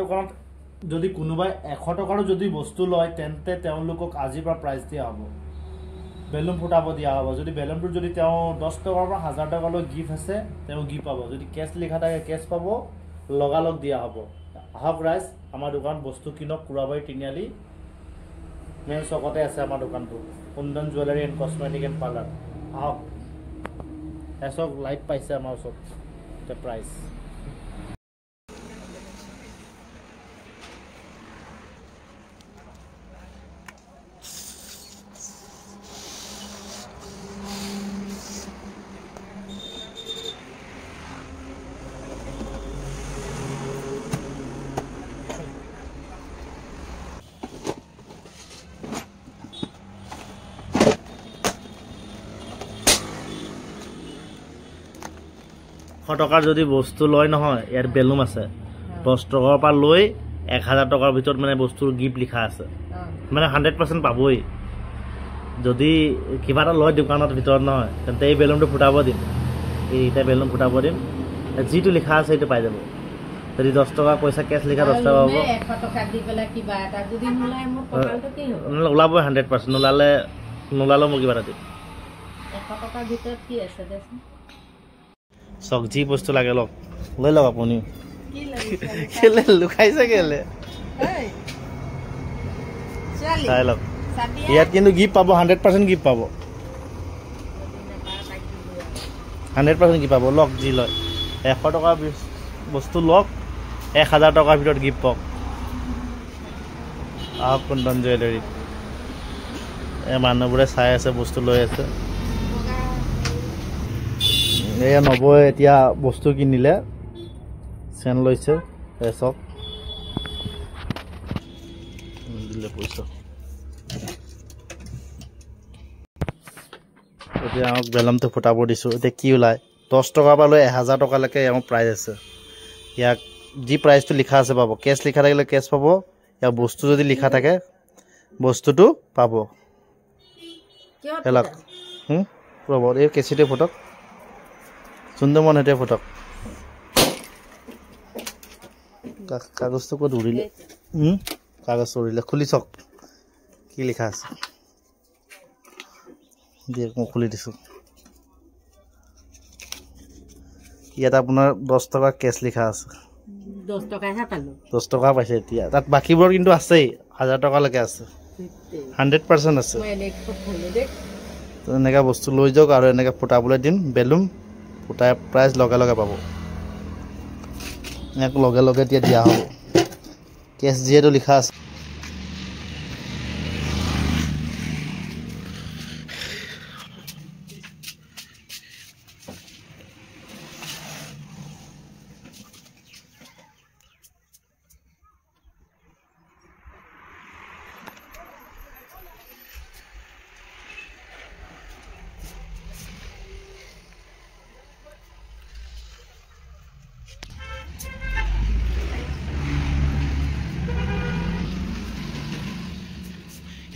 দোকানত যদি কোনোবাই 100 টকাৰো যদি বস্তু লয় তেন্তে তেওঁলোকক আজিৰ পৰা প্ৰাইজ দিয়া হ'ব বেলুন ফুটাব দিয়া হ'ব যদি বেলুনটো যদি তেওঁ 10 টকাৰ পৰা 1000 টকালৈ গিফ্ট আছে তেওঁ গিফ্ট পাব যদি কেছ লিখা থাকে কেছ পাব লগালগ দিয়া হ'ব আহক ৰাইজ আমাৰ দোকান বস্তু কিনক কুৰাবাৰী তিনিআলি মেইন চকতে আছে আমাৰ দোকানটো Kundan jewellery and cosmetic and parlour আহক এসক লাইট পাইছে আমাৰ ওচৰত তে প্ৰাইজ টকাৰ যদি বস্তু লয় নহয় ইয়াৰ বেলুন আছে 10 টকাৰ পৰা লৈ 1000 টকাৰ ভিতৰত মানে বস্তুৰ গিফ্ট লিখা আছে মানে 100% পাবই যদি কিবা এটা লয় দোকানৰ ভিতৰত নহয় তেন্তে এই বেলুনটো ফুটাব দিম এইটা বেলুন ফুটাব দিম যিটো লিখা আছে সেইটো পাই যাব যদি 10 টকা পইচা কেছ লিখা 10 টকা পাব 100 টকা দি পেলা কিবা এটা যদি নোলায় মোৰ কপালটো কি হ'ব ওলাব 100% নোলালে মোক কিবা এটা দিম 100 টকাৰ ভিতৰত কি আছে দেচোন সক জি বস্তু লাগে লক লৈ লওক আপুনি কি লাগে কেলে লুকাইছে কেলে এই চালি চাই লওক ইয়াত কিন্তু গিফ্ট পাব 100% গিফ্ট পাব 100% গিফ্ট পাব লক জি লয় 100 টকা বস্তু লক 1000 টকাৰ ভিতৰত গিফ্ট পাওক আহক কুন্দন জুৱেলাৰী এই মানুহবোৰে চাই আছে বস্তু লৈ আছে এয়া নবয়ে এতিয়া বস্তু কিনিলে চেন লৈছে এসক দিলে পইচা এতিয়া আমাক বেলুনটো ফুটাব দিছো এতিয়া কি ওলাই 10 টকাৰ পৰা লৈ 1000 টকালৈকে আমাৰ প্ৰাইজ আছে ইয়াক যি প্ৰাইজটো লিখা আছে পাব কেছ লিখা থাকিলে কেছ পাব ইয়া বস্তু যদি লিখা থাকে বস্তুটো পাব এলাক ৰব এই কেছিতে ফটক সুন্দর মনে হতে ফটক কাগজটো কত উড়িলে কাগজ উড়িলে খুলি চক কি লিখা আছে দিয়ে মই খুলি দিছো ইয়াত আপোনাৰ 10 টকা কেছ লিখা আছে 10 টকাহে পালো 10 টকা পাইছে এতিয়া তাত বাকিবোৰ কিন্তু আছেই 1000 টকা লৈকে আছে 100% আছে মই এনেকৈ খুলি দেখ তো এনেকা বস্তু লৈ যাওক আৰু এনেকা ফুটাবলৈ দিম বেলুন ফুটাই প্ৰাইজ লগে পাব এক লগে দিয়া হ'ব কেছ যিহেতু লিখা আছে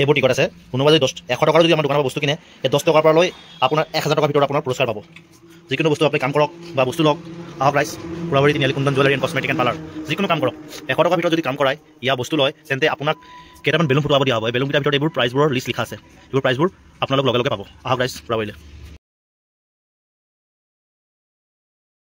এইবোৰ টিকট আছে কোনোবা যদি 100 টকাৰ যদি আমাৰ দোকানৰ বস্তু কিনে এই 10 টকাৰ পৰা লৈ আপোনাৰ 1000 টকাৰ ভিতৰত আপোনাৰ পুৰস্কাৰ পাব যিকোনো বস্তু আপুনি কাম কৰক বা বস্তু লওক আহক ৰাইজ কুৰাবাৰী তিনিআলি Kundan jewellery and cosmetic and parlour যিকোনো কাম কৰক 100 টকাৰ ভিতৰত যদি কাম কৰায় ইয়া বস্তু লয় তেন্তে আপোনাক কেইটামান বেলুন ফুটাব দিয়া হ'ব এই বেলুনকেইটাৰ ভিতৰত এইবোৰ প্ৰাইজবোৰৰ লিষ্ট লিখা আছে এইবোৰ প্ৰাইজবোৰ আপোনালোক লগে পাব আহক ৰাইজ কুৰাবাৰীলৈ